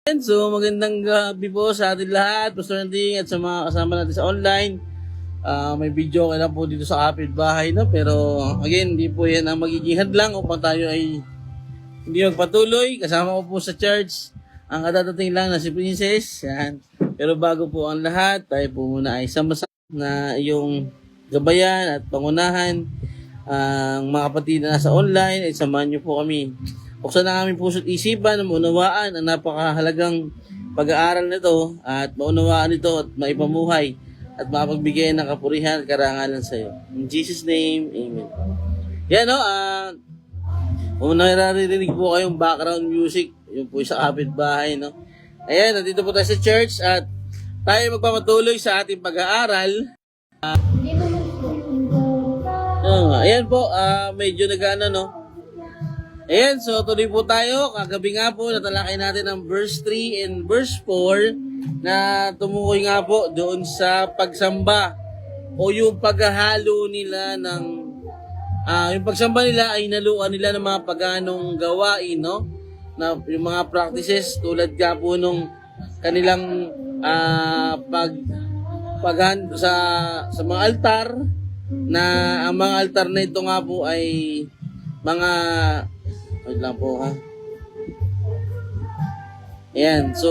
So, magandang gabi po sa ating lahat, Pastor Nanding at sa mga kasama natin sa online. May video okay lang po dito sa kapitbahay, no? Pero again, hindi po yan ang magiging hadlang upang tayo ay hindi magpatuloy. Kasama ko po sa church ang kadadating lang na si Princess. Yan. Pero bago po ang lahat, tayo po muna ay sama-sama na iyong gabayan at pangunahan ang mga kapatid na nasa online ay samahan niyo po kami. Buksan na aming puso't isipan na maunawaan ang napakahalagang pag-aaral nito at maunawaan ito at maipamuhay at mapagbigay ng kapurihan at karangalan sa iyo. In Jesus' name, Amen. Yan no, kung naririnig po kayong background music, yun po sa kapitbahay, no. Ayan, nandito po tayo sa church at tayo magpapatuloy sa ating pag-aaral. Ayan po, medyo nag-ano, no. Ayan, so tuloy po tayo. Kagabi nga po, natalakay natin ang verse 3 and verse 4 na tumukoy nga po doon sa pagsamba o yung paghahalo nila ng yung pagsamba nila ay naluan nila ng mga paganong gawain, no? Na yung mga practices tulad nga po nung kanilang sa mga altar na ang mga altar na ito nga po ay mga wait lang po ha. Ayan, so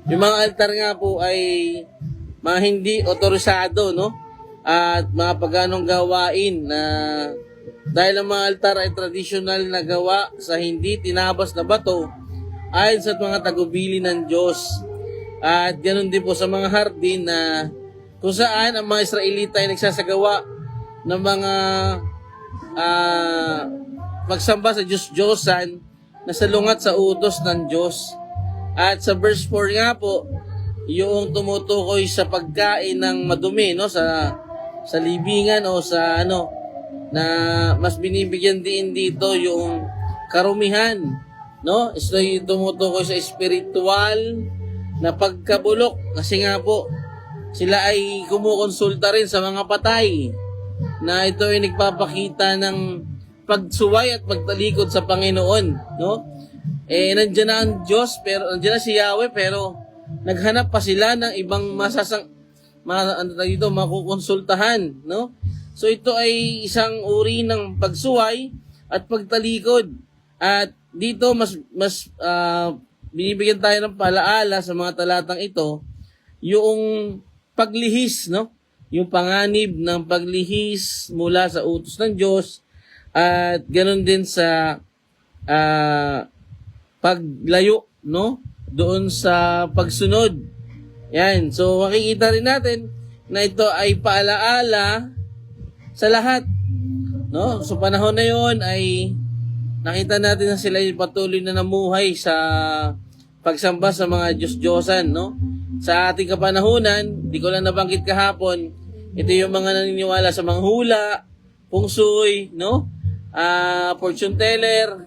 yung mga altar nga po ay mga hindi otorisado, no? At mga paganong gawain na dahil ang mga altar ay traditional na gawa sa hindi tinabas na bato ayon sa mga tagubili ng Diyos. At ganoon din po sa mga hardin na kung saan ang mga Israelita ay nagsasagawa ng mga magsamba sa Diyos-Diyosan na salungat sa utos ng Diyos. At sa verse 4 nga po, yung tumutukoy sa pagkain ng madumi, no, sa libingan o sa ano, na mas binibigyan din dito yung karumihan, no? So yung tumutukoy sa spiritual na pagkabulok kasi nga po sila ay kumukonsulta rin sa mga patay na ito ay nagpapakita ng pagsuway at pagtalikod sa Panginoon, no? Nandiyan na ang Diyos, pero nandiyan na si Yahweh, pero naghanap pa sila ng ibang makukonsultahan, no? So ito ay isang uri ng pagsuway at pagtalikod. At dito mas binibigyan tayo ng palaala sa mga talatang ito, yung paglihis, no? Yung panganib ng paglihis mula sa utos ng Diyos. At ganoon din sa paglayo, no? Doon sa pagsunod. Yan. So makikita rin natin na ito ay paalaala sa lahat, no? So panahon na 'yon ay nakita natin na sila ay patuloy na namuhay sa pagsamba sa mga Diyos-Diyosan, no? Sa ating kapanahunan, di ko lang nabanggit kahapon, ito yung mga naniniwala sa mga hula, pungsoy, no? Fortune teller,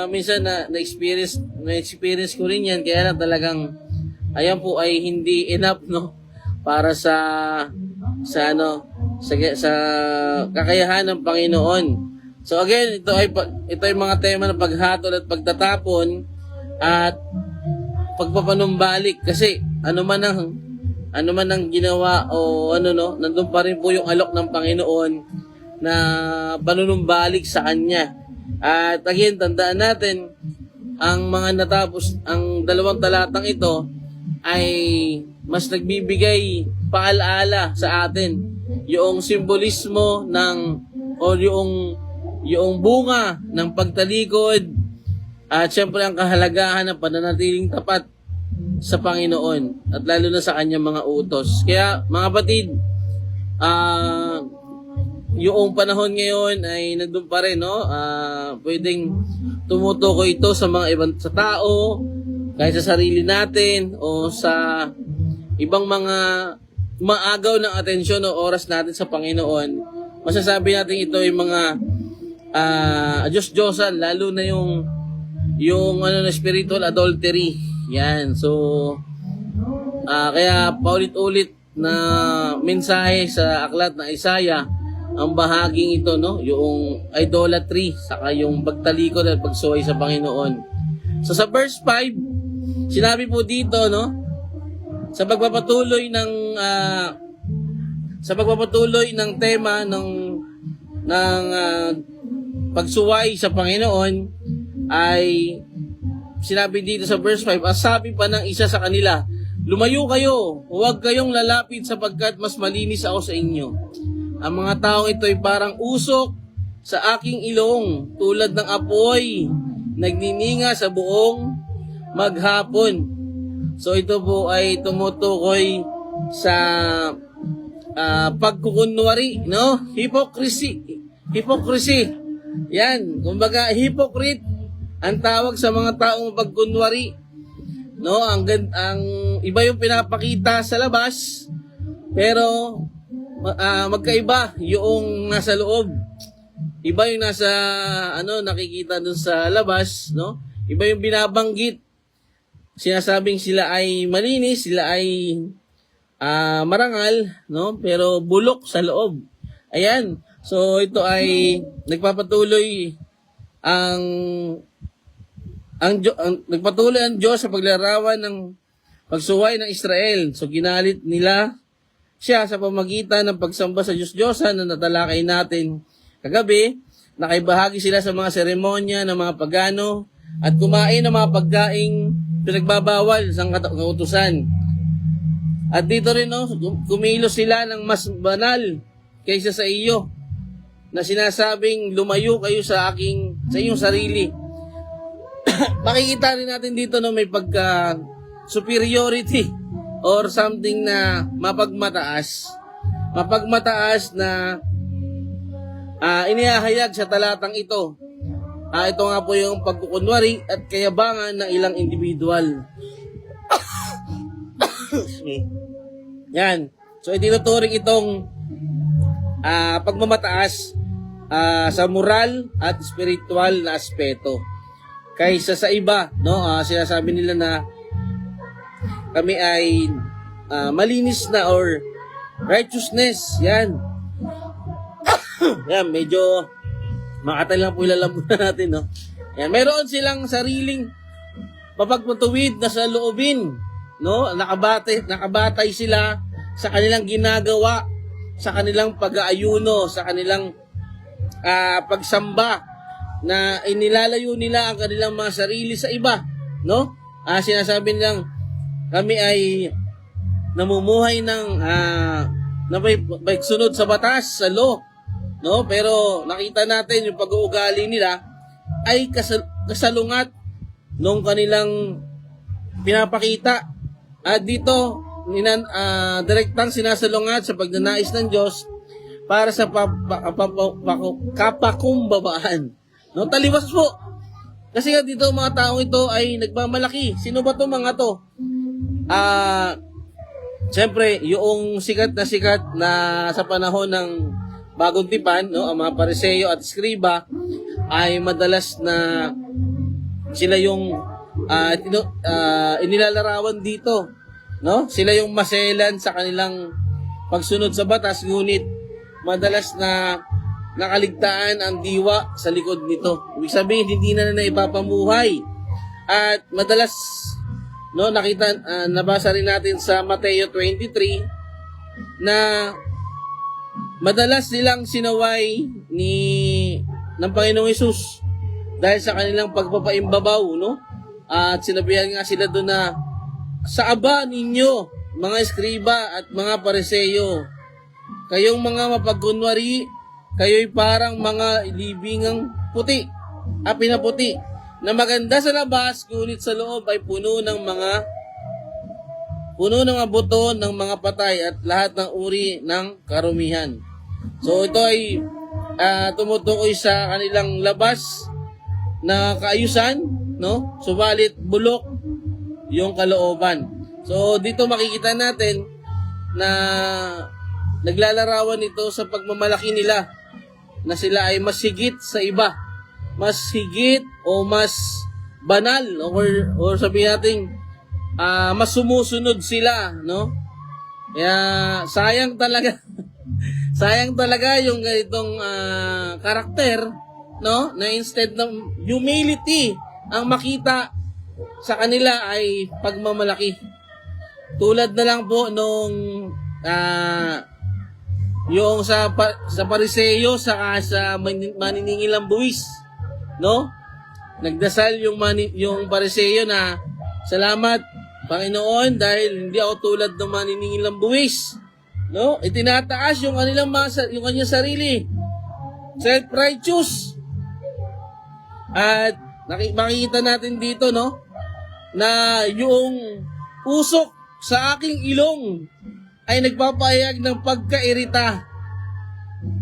minsan na-experience ko rin yan, kaya lang talagang, ayan po ay hindi enough, no? Para sa kakayahan ng Panginoon. So again, ito ay mga tema ng paghatol at pagtatapon at pagpapanumbalik kasi ano man ang ginawa o nandun pa rin po yung alok ng Panginoon na panunumbalik sa Kanya. At again, tandaan natin, ang mga natapos, ang dalawang talatang ito ay mas nagbibigay paalaala sa atin yung simbolismo o yung bunga ng pagtalikod at syempre ang kahalagahan ng pananatiling tapat sa Panginoon at lalo na sa Kanyang mga utos. Kaya mga kapatid, yung panahon ngayon ay nandun pa rin, no? Pwedeng tumutukoy ito sa mga ibang sa tao, kahit sa sarili natin o sa ibang mga maagaw ng atensyon o oras natin sa Panginoon. Masasabi natin ito yung mga Diyos-Diyosan, lalo na yung spiritual adultery. Yan. So kaya paulit-ulit na mensahe sa aklat na Isaiah ang bahaging ito, no? Yung idolatry, saka yung pagtalikod at pagsuway sa Panginoon. So sa verse 5, sinabi po dito, no, sa pagpapatuloy ng tema ng pagsuway sa Panginoon ay sinabi dito sa verse 5, sabi pa ng isa sa kanila, lumayo kayo, huwag kayong lalapit sapagkat mas malinis ako sa inyo. Ang mga taong ito ay parang usok sa aking ilong, tulad ng apoy, nagnininga sa buong maghapon. So ito po ay tumutukoy sa pagkukunwari, no? Hypocrisy. Yan, kumbaga hypocrite ang tawag sa mga taong pagkunwari, no? Ang iba yung pinapakita sa labas, pero magkaiba yung nasa loob. Iba yung nasa nakikita dun sa labas, no? Iba yung binabanggit. Sinasabing sila ay malinis, sila ay marangal, no? Pero bulok sa loob. Ayan. So ito ay nagpapatuloy nagpatuloy ang Diyos sa paglarawan ng pagsuway ng Israel. So ginalit nila siya sa pamagitan ng pagsamba sa Diyos-Diyosan na natalakay natin kagabi. Nakibahagi sila sa mga seremonya ng mga pagano at kumain ng mga pagkaing pinagbabawal sa kautusan. At dito rin, no, kumilos sila ng mas banal kaysa sa iyo, na sinasabing lumayo kayo sa iyong sarili. Makikita rin natin dito, no, may pagka superiority or something na mapagmataas na inihahayag sa talatang ito. Ito nga po yung pagkukunwari at kayabangan ng ilang individual. Yan. So itinuturing itong pagmamataas sa moral at spiritual na aspeto kaysa sa iba, no? Sinasabi nila na kami ay malinis na or righteousness. Yan. Yan, medyo makatay lang po ilalamunan natin, no? Yan, meron silang sariling papagpatuwid na sa loobin, no? Nakabatay sila sa kanilang ginagawa, sa kanilang pag-aayuno, sa kanilang pagsamba, na inilalayo nila ang kanilang mga sarili sa iba, no? Sinasabi nilang kami ay namumuhay ng na may sunod sa batas, sa law, no? Pero nakita natin yung pag-uugali nila ay kasalungat nung kanilang pinapakita. At dito direktang sinasalungat sa pagnanais ng Diyos para sa kapakumbabaan. No, taliwas po. Kasi nga dito mga taong ito ay nagmamalaki. Sino ba 'tong mga 'to? Siyempre, yung sikat na sa panahon ng Bagong Tipan, no, ang mga Pariseo at Skriba ay madalas na sila yung inilalarawan dito, no? Sila yung maselan sa kanilang pagsunod sa batas, ngunit madalas na nakaligtaan ang diwa sa likod nito. Ibig sabihin, hindi na ipapamuhay. At madalas, no, nabasa rin natin sa Mateo 23 na madalas silang sinaway ng Panginoong Hesus dahil sa kanilang pagpapaimbabaw, no? At sinabihan nga sila doon na sa aba ninyo, mga Eskriba at mga Pariseo, kayong mga mapagkunwari, kayo'y parang mga libingang puti, pinaputi, na maganda sa labas, ngunit sa loob ay puno ng mga buto ng mga patay at lahat ng uri ng karumihan. So ito ay tumutukoy sa kanilang labas na kaayusan, no? Subalit bulok yung kalooban. So dito makikita natin na naglalarawan ito sa pagmamalaki nila, na sila ay mas higit sa iba, mas higit o mas banal, or sabihin natin mas sumusunod sila, no? Kaya sayang talaga sayang talaga yung ganitong karakter, no, na instead ng humility ang makita sa kanila ay pagmamalaki. Tulad na lang po nung yung sa Pariseo saka sa maniningil ng buwis, no? Nagdasal yung Pariseo na, salamat Panginoon dahil hindi ako tulad ng maniningil ng buwis, no? Itinataas yung kanilang yung kanyang sarili, self-righteous. At makikita natin dito, no, na yung usok sa aking ilong ay nagpapahayag ng pagkairita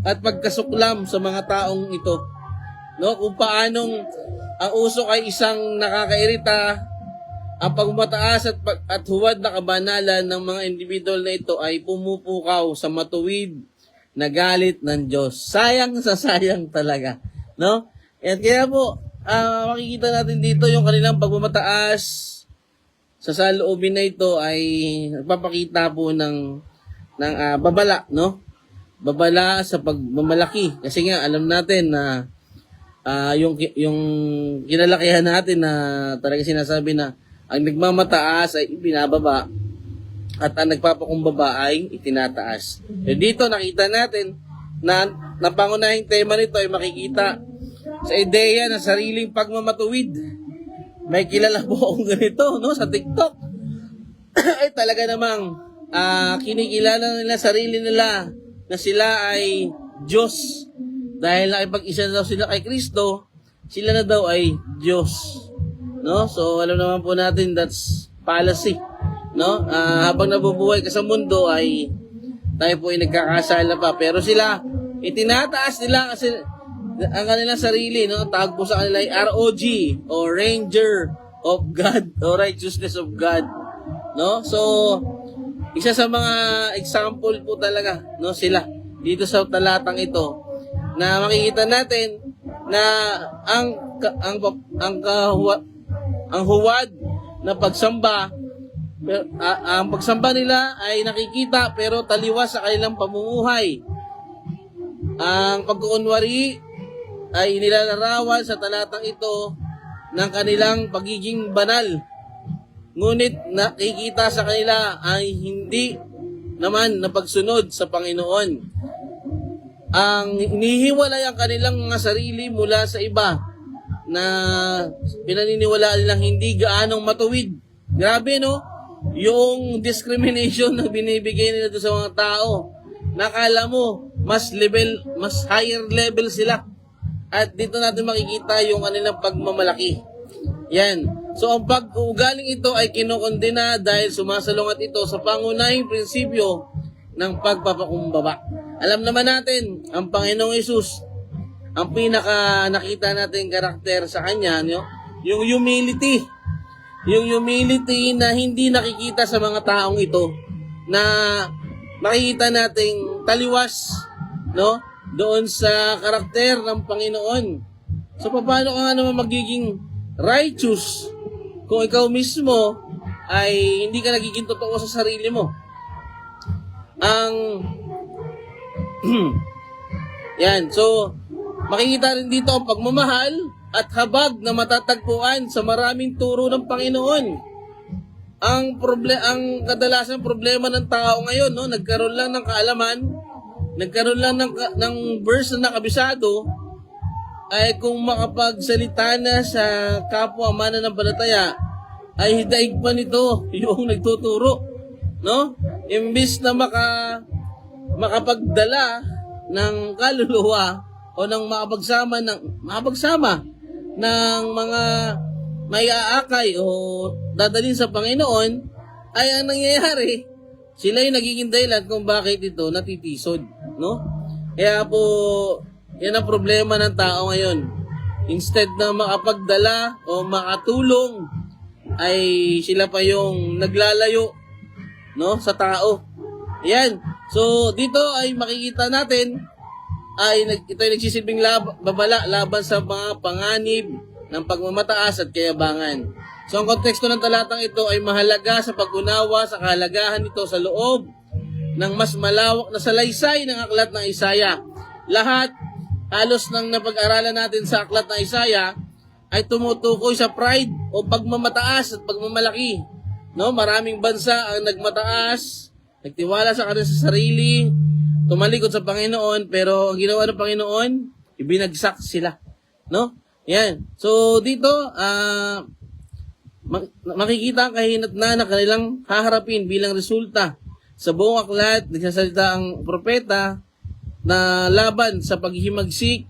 at pagkasuklam sa mga taong ito, no? Kung paanong ang usok ay isang nakakairita, ang pagmataas at huwad na kabanalan ng mga individual na ito ay pumupukaw sa matuwid na galit ng Diyos. Sayang sa sayang talaga, no? At kaya po, makikita natin dito yung kanilang pagmamataas sa saloobin na ito ay nagpapakita po ng babala, no? Babala sa pagmamalaki. Kasi nga, alam natin na yung kinalakihan natin na talaga sinasabi na ang nagmamataas ay ibinababa at ang nagpapakumbaba ay itinataas. So dito nakita natin na pangunahing tema nito ay makikita sa ideya ng sariling pagmamatuwid. May kilala po akong ganito, no, sa TikTok. Ay talaga namang kinikilala nila sarili nila na sila ay Diyos. Dahil nakipag-isa na daw sila kay Kristo, sila na daw ay Diyos. No? So alam naman po natin that's fallacy. No? Habang nabubuhay ka sa mundo ay tayo po ay nagkakasala pa. Pero sila, itinataas nila kasi ang kanilang sarili, no? Tawag po sa kanila ay ROG o Ranger of God o Righteousness of God, no? So isa sa mga example po talaga, no, sila dito sa talatang ito na makikita natin na ang huwad na pagsamba, ang pagsamba nila ay nakikita pero taliwas sa kanilang pamumuhay. Ang pagkukunwari ay nilalarawan sa talatang ito ng kanilang pagiging banal. Ngunit nakikita sa kanila ay hindi naman na pagsunod sa Panginoon. Ang inihiwalay ang kanilang mga sarili mula sa iba na pinaniniwalaan nilang hindi gaanong matuwid. Grabe, no? Yung discrimination na binibigay nila sa mga tao. Nakala mo, mas higher level sila. At dito natin makikita yung kanilang pagmamalaki. Yan. So ang pag-uugaling ito ay kinokondena dahil sumasalungat ito sa pangunahing prinsipyo ng pagpapakumbaba. Alam naman natin, ang Panginoong Hesus, ang pinaka nakita natin karakter sa Kanya, yung humility. Yung humility na hindi nakikita sa mga taong ito, na makikita nating taliwas, no, doon sa karakter ng Panginoon. So paano ka nga naman magiging righteous kung ikaw mismo ay hindi ka nagiging totoo sa sarili mo? Yan, so makikita rin dito ang pagmamahal at habag na matatagpuan sa maraming turo ng Panginoon. Ang kadalasang problema ng tao ngayon, no, nagkaroon lang ng kaalaman, nagkaroon lang ng verse na nakabisado, ay kung makapagsalita na sa kapwa mananampalataya, ay daig pa nito yung nagtuturo, no? Imbis na makapagdala ng kaluluwa o ng makapagsama ng mga may aakay o dadalhin sa Panginoon, ay ang nangyayari, sila yung nagiging dahilan kung bakit ito natitisod, no? Kaya po, yan ang problema ng tao ngayon. Instead na makapagdala o makatulong, ay sila pa yung naglalayo, no, sa tao. Yan. So, dito ay makikita natin, ito ay nagsisilbing babala laban sa mga panganib ng pagmamataas at kayabangan. So, ang konteksto ng talatang ito ay mahalaga sa pag-unawa sa kahalagahan nito sa loob ng mas malawak na salaysay ng aklat ng Isaya. Lahat, halos nang napag-aralan natin sa aklat ng Isaya, ay tumutukoy sa pride o pagmamataas at pagmamalaki. No, maraming bansa ang nagmataas, nagtiwala sa kanilang sarili, tumalikod sa Panginoon, pero ang ginawa ng Panginoon, ibinagsak sila. No? Yan. So dito, makikita ang kahinatnan na kanilang haharapin bilang resulta. Sa buong aklat, nagsasalita ang propeta na laban sa paghihimagsik,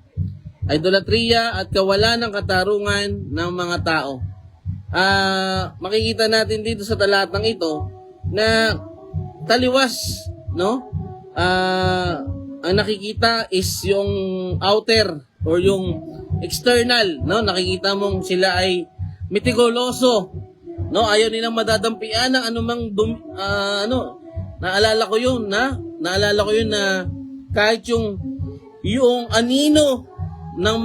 idolatriya at kawalan ng katarungan ng mga tao. Makikita natin dito sa talatang ito na taliwas, no? Ang nakikita is yung outer or yung external, no? Nakikita mong sila ay mitiguloso, no? Ayaw nilang madadampian ng anumang naalala ko yun na kahit yung anino ng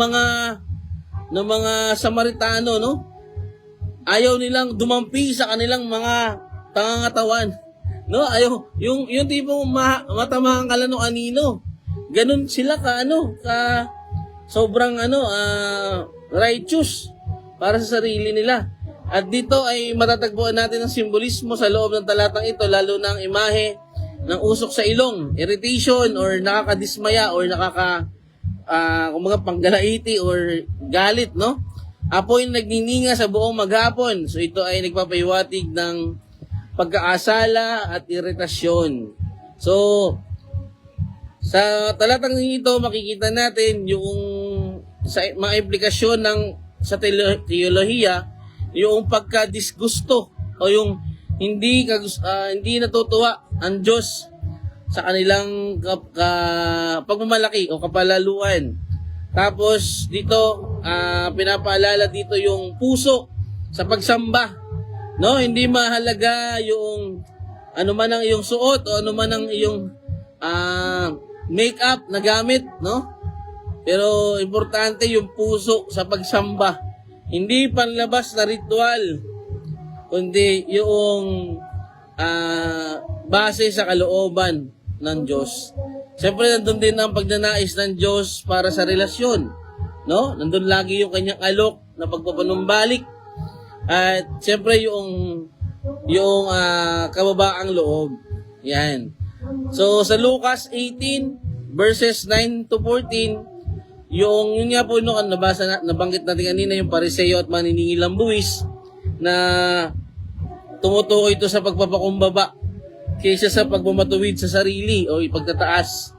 mga Samaritano, no? Ayaw nilang dumampi sa kanilang mga pangangatawan. No, ayaw yung tipong matamaan ka lang ng anino. Ganun sila ka sobrang righteous para sa sarili nila. At dito ay matatagpuan natin ang simbolismo sa loob ng talatang ito, lalo na ang imahe ng usok sa ilong, irritation or nakakadismaya or kumbaga panggalaiti or galit, no? Apoy nagnininga sa buong maghapon. So ito ay nagpapahiwatig ng pagkaasala at iritasyon. So sa talatang ito makikita natin yung sa mga implikasyon sa teolohiya, yung pagka-disgusto o yung hindi natutuwa ang Diyos sa kanilang pagmamalaki o kapalaluan. Tapos dito pinapaalala dito yung puso sa pagsamba, no? Hindi mahalaga yung ano man ang iyong suot o ano man ang iyong makeup na gamit, no? Pero importante yung puso sa pagsamba. Hindi panlabas na ritual, kundi yung base sa kalooban ng Diyos. Siyempre, nandun din ang pagnanais ng Diyos para sa relasyon, no? Nandun lagi yung kanyang alok na pagpapanumbalik. At siyempre, yung kababaang loob. Yan. So, sa Lucas 18, verses 9 to 14, yun nga po nabanggit natin kanina, yung Pariseo at maniningil ng buwis, na tumutukoy ito sa pagpapakumbaba kaysa sa pagmamatuwid sa sarili o ipagtataas.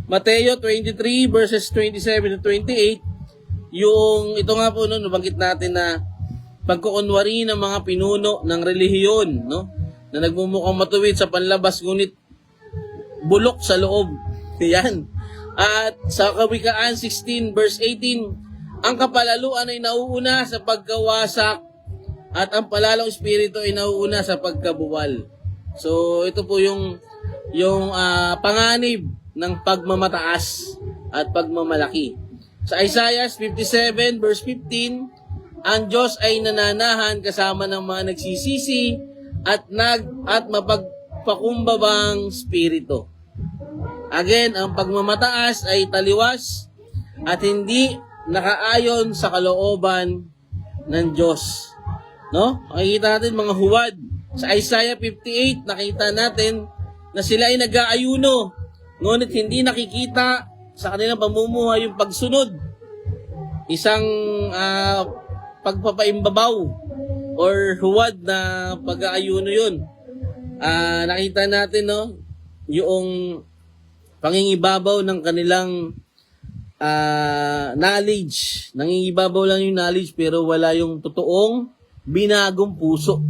Mateo 23 verses 27 to 28, yung ito nga po nabanggit natin na pagkukunwari ng mga pinuno ng relihiyon, no? Na nagmumukhang matuwid sa panlabas ngunit bulok sa loob. Yan. At sa Kawikaan 16 verse 18, ang kapalaluan ay nauuna sa pagkawasak at ang palalong espiritu ay nauuna sa pagkabuwal. So ito po yung panganib ng pagmamataas at pagmamalaki. Sa Isaiah 57 verse 15, ang Diyos ay nananahan kasama ng mga nagsisisi at mapagpakumbabang espiritu. Again, ang pagmamataas ay taliwas at hindi nakaayon sa kalooban ng Diyos. No? Makikita natin mga huwad. Sa Isaiah 58, nakita natin na sila ay nag-aayuno, ngunit hindi nakikita sa kanilang pamumuhay yung pagsunod. Isang pagpapaimbabaw or huwad na pag-aayuno yun. Nakita natin, no, yung pangingibabaw ng kanilang knowledge. Nangingibabaw lang yung knowledge pero wala yung totoong binagong puso.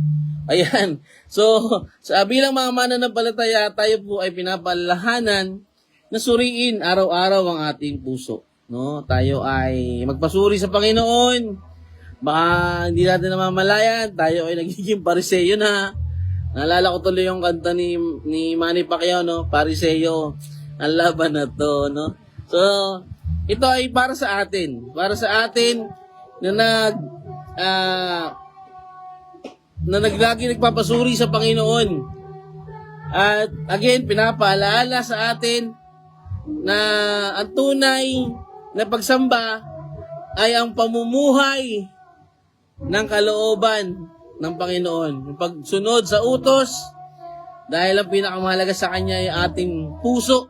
Ayan. So, sa bilang mga mananampalataya, tayo po ay pinapalalahanan na suriin araw-araw ang ating puso. No? Tayo ay magpasuri sa Panginoon. Baka hindi natin namamalayan, tayo ay nagiging Pariseo na. Naalala ko tuloy yung kanta ni Manny Pacquiao, no? Pariseo, ang laban na to, no? So, ito ay para sa atin. Para sa atin na naglagi nagpapasuri sa Panginoon. At again, pinapaalala sa atin na ang tunay na pagsamba ay ang pamumuhay ng kalooban ng Panginoon. Yung pagsunod sa utos, dahil ang pinakamahalaga sa Kanya ay ating puso,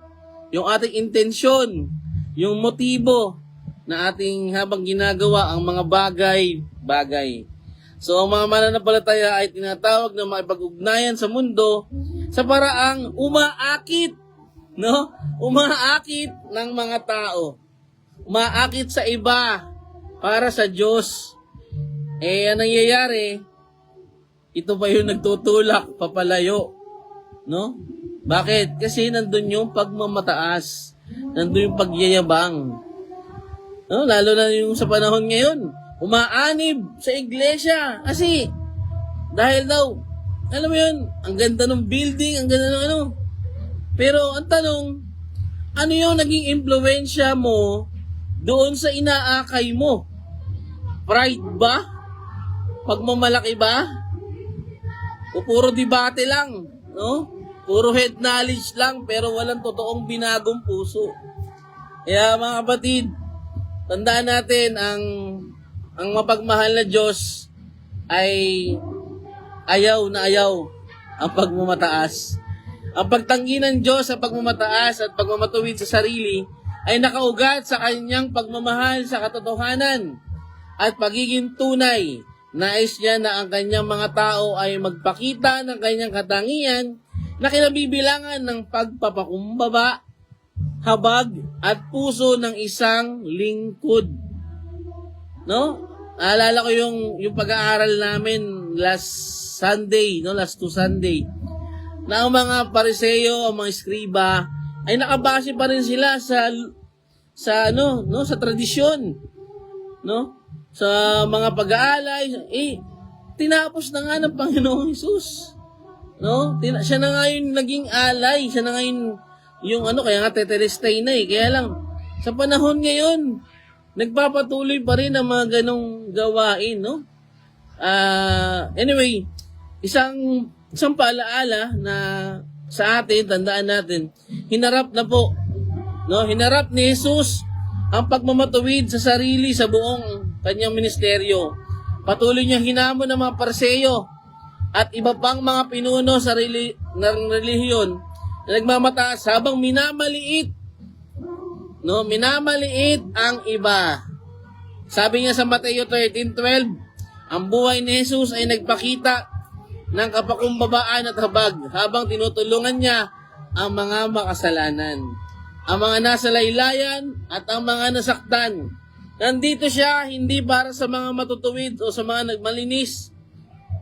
yung ating intensyon, yung motibo na ating habang ginagawa ang mga bagay-bagay. So, ang mga mananampalataya ay tinatawag na makipag-ugnayan sa mundo sa paraang umaakit, no? Umaakit ng mga tao. Umaakit sa iba para sa Diyos. Ang nangyayari, ito pa yung nagtutulak, papalayo. No? Bakit? Kasi nandun yung pagmamataas. Nandun yung pagyayabang. No? Lalo na yung sa panahon ngayon, umaanib sa iglesia. Kasi, dahil daw, alam mo yun, ang ganda ng building, ang ganda ng ano. Pero ang tanong, ano yung naging impluensya mo doon sa inaakay mo? Pride ba? Pagmamalaki ba? O puro debate lang, no? Puro head knowledge lang pero walang totoong binagong puso. Kaya mga kapatid, tandaan natin ang mapagmahal na Diyos ay ayaw na ayaw ang pagmamataas. Ang pagtanggi ng Diyos sa pagmamataas at pagmamatuwid sa sarili ay nakaugat sa kanyang pagmamahal sa katotohanan at pagiging tunay. Nais niya na ang kanyang mga tao ay magpakita ng kanyang katangian na kinabibilangan ng pagpapakumbaba, habag, at puso ng isang lingkod. No? Naalala ko yung pag-aaral namin last Sunday, no? Last 2 Sunday, na ang mga Pariseo, ang mga Eskriba, ay nakabase pa rin sila sa tradisyon, no? Sa mga pag-aalay, tinapos na nga ng Panginoong Hesus. No? Siya na nga yung naging alay, siya na nga yung kaya nga tetelestay na Kaya lang, sa panahon ngayon, nagpapatuloy pa rin ang mga ganong gawain, no? Anyway, isang paalaala na sa atin, tandaan natin, hinarap na po, no? Hinarap ni Jesus ang pagmamatuwid sa sarili sa buong kanyang ministeryo. Patuloy niya hinamon ng mga Pariseo at iba pang mga pinuno sa ng relihiyon na nagmamataas habang minamaliit ang iba. Sabi niya sa Mateo 13:12, ang buhay ni Jesus ay nagpakita ng kapakumbabaan at habag habang tinutulungan niya ang mga makasalanan, ang mga nasa laylayan at ang mga nasaktan. Nandito siya hindi para sa mga matutuwid o sa mga nagmalinis.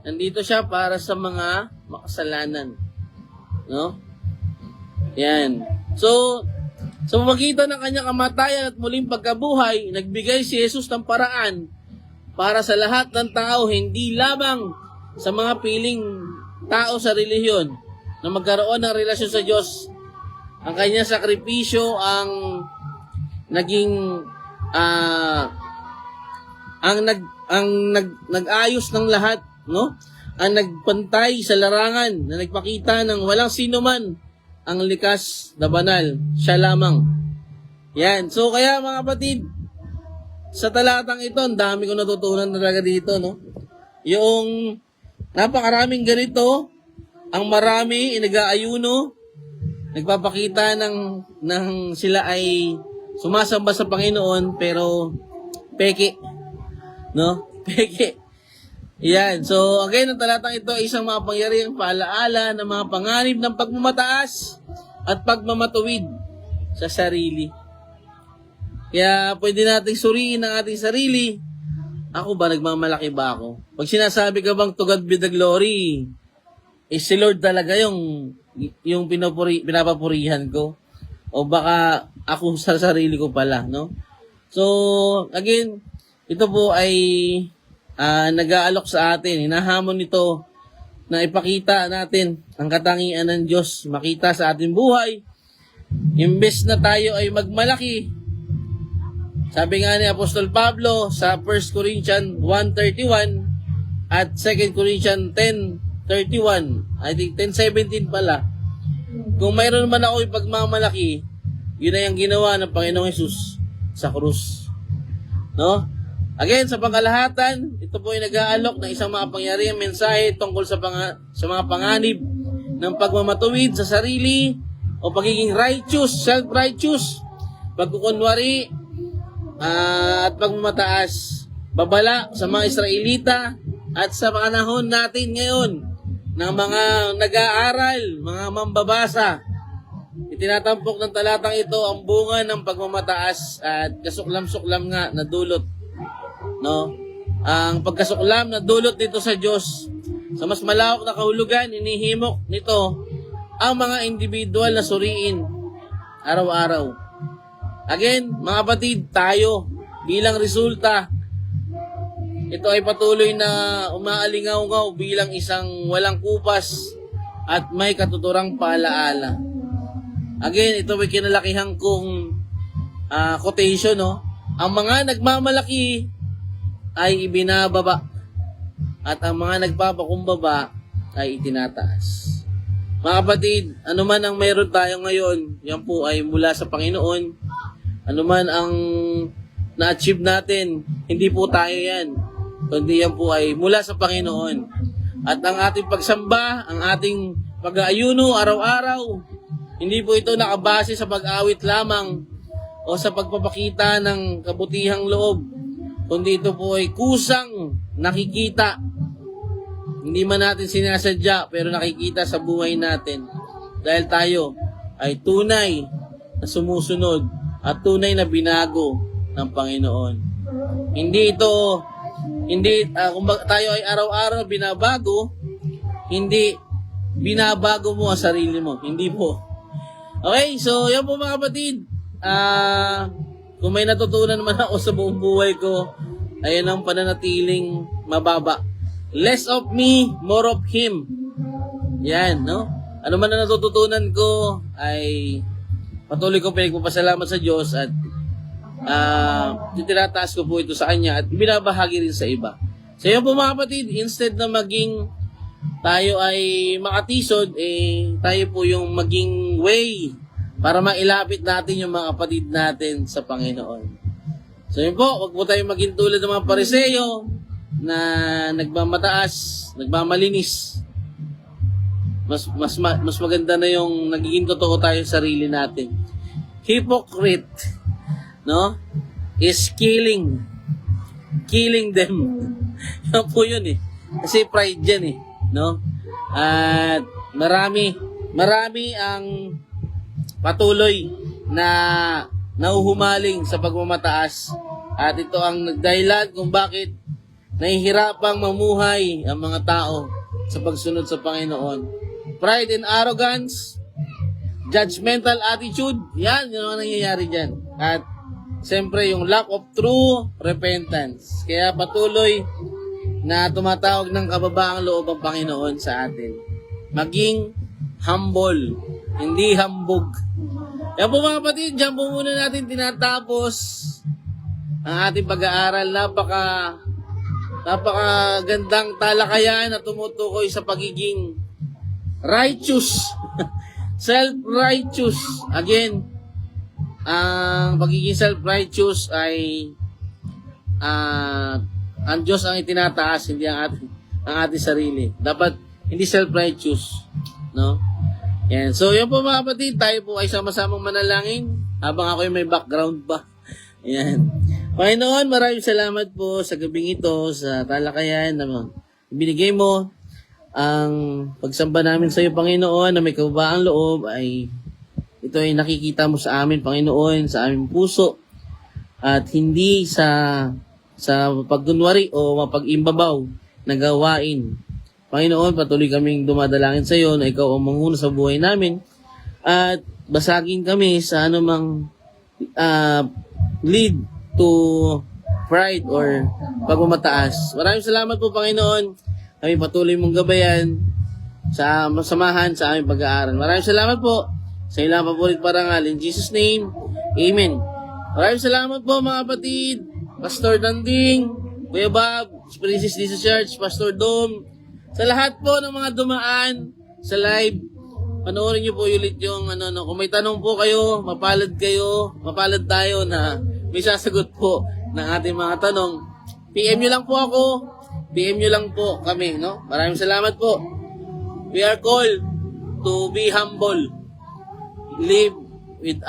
Nandito siya para sa mga makasalanan. No? Yan. So, sa pamamagitan ng kanyang kamatayan at muling pagkabuhay, nagbigay si Jesus ng paraan para sa lahat ng tao, hindi lamang sa mga piling tao sa relihiyon, na magkaroon ng relasyon sa Diyos. Ang kanyang sakripisyo ang naging nag-ayos ng lahat, no? Ang nagpantay sa larangan na nagpakita ng walang sino man ang likas na banal, siya lamang. Yan. So kaya mga kapatid, sa talatang ito, ang dami ko natutunan talaga dito, no? Yung napakaraming ganito, ang marami nag-aayuno, nagpapakita ng sila ay sumasamba sa Panginoon pero peke, no? Peke. Yan. So, again, ang talatang ito ay isang mapangyarihang paalaala ng mga panganib ng pagmamataas at pagmamatuwid sa sarili. Kaya, pwede nating suriin ang ating sarili. Ako ba, nagmamalaki ba ako? Pag sinasabi ka bang to God be the glory, si Lord talaga yung pinapapurihan ko. O baka ako sa sarili ko pala, no? So, again, ito po ay nag-aalok sa atin. Hinahamon ito na ipakita natin ang katangian ng Diyos, makita sa ating buhay. Imbes na tayo ay magmalaki, sabi nga ni Apostol Pablo sa 1 Corinthians 1:31 at 2 Corinthians 10:31, I think 10:17 pala. Kung mayroon man ako ipagmamalaki, yun ay ang ginawa ng Panginoong Hesus sa krus. No? Again, sa pangkalahatan, ito po ay nag-aalok ng isang makapangyarihang mensahe tungkol sa mga panganib ng pagmamatuwid sa sarili o pagiging righteous, self-righteous, pagkukunwari at pagmamataas, babala sa mga Israelita at sa panahon natin ngayon ng mga nag-aaral, mga mambabasa. Itinatampok ng talatang ito ang bunga ng pagmamataas at kasuklam-suklam nga na dulot. No? Ang pagkasuklam na dulot nito sa Diyos, sa mas malawak na kahulugan, inihimok nito ang mga individual na suriin araw-araw. Again, mga kapatid, tayo bilang resulta, ito ay patuloy na umaalingaw-ngaw bilang isang walang kupas at may katuturang paalaala. Again, ito ay kinalakihan kong quotation, no? Ang mga nagmamalaki ay ibinababa at ang mga nagpapakumbaba ay itinataas. Mga kapatid, anuman ang meron tayo ngayon, yan po ay mula sa Panginoon. Anuman ang na-achieve natin, hindi po tayo yan, kundi yan po ay mula sa Panginoon. At ang ating pagsamba, ang ating pag-aayuno araw-araw, hindi po ito nakabase sa pag-awit lamang o sa pagpapakita ng kabutihang loob, kundi ito po ay kusang nakikita. Hindi man natin sinasadya, pero nakikita sa buhay natin. Dahil tayo ay tunay na sumusunod at tunay na binago ng Panginoon. Kung tayo ay araw-araw binabago, hindi binabago mo ang sarili mo. Hindi po. Okay, so yan po mga kapatid. Kung may natutunan man ako sa buong buhay ko, ayun ang pananatiling mababa. Less of me, more of Him. Yan, no? Ano man na natututunan ko ay patuloy ko pinagpapasalamat sa Diyos at tinataas ko po ito sa Kanya at binabahagi rin sa iba. So yun po mga kapatid, instead na maging tayo ay makatisod, tayo po yung maging way para mailapit natin yung mga kapatid natin sa Panginoon. So yun po, wag po tayo maging tulad ng mga Pariseo na nagmamataas, nagmamalinis. Mas maganda na yung nagiging totoo tayo sa sarili natin. Hypocrite, no? Is killing them. Yan po yun Kasi pride yan no? At marami ang patuloy na nauhumaling sa pagmamataas. At ito ang nagdahilan kung bakit nahihirapang mamuhay ang mga tao sa pagsunod sa Panginoon. Pride and arrogance, judgmental attitude, yan ang nangyayari dyan. At siyempre yung lack of true repentance. Kaya patuloy na tumatawag ng kababaang loob ang Panginoon sa atin. Maging humble, hindi hambog. Yan po mga kapatid, dyan po muna natin tinatapos ang ating pag-aaral. Napakagandang talakayan na tumutukoy sa pagiging righteous. Self-righteous. Again, ang pagiging self-righteous ay ang Diyos ang itinataas, hindi ang ating sarili. Dapat hindi self-righteous, no? Yan. So, yun po mga kapatid, tayo po ay sama-samang manalangin habang ako may background pa. Yan. Panginoon, maraming salamat po sa gabing ito, sa talakayan na binigay mo. Ang pagsamba namin sa iyo, Panginoon, na may kababaang loob ay ito ay nakikita mo sa amin, Panginoon, sa aming puso at hindi sa pagkunwari o mapag-imbabaw na gawain. Panginoon, patuloy kaming dumadalangin sa iyo na ikaw ang manguna sa buhay namin at basagin kami sa anumang lead to pride or pagmamataas. Maraming salamat po, Panginoon. Kami patuloy mong gabayan sa masamahan sa aming pag-aaral. Maraming salamat po. Sa ilang paborit parangal. In Jesus' name, Amen. Maraming salamat po mga kapatid. Pastor Danding, Kuya Bob, Princess Jesus Church, Pastor Dom, sa lahat po ng mga dumaan sa live. Panoorin niyo po ulit yung kung may tanong po kayo, mapalad tayo na may sasagot po ng ating mga tanong. PM nyo lang po ako. PM nyo lang po kami, no? Maraming salamat po. We are called to be humble. Live with,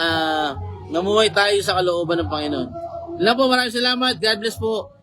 namuhay tayo sa kalooban ng Panginoon. Wala po, maraming salamat. God bless po.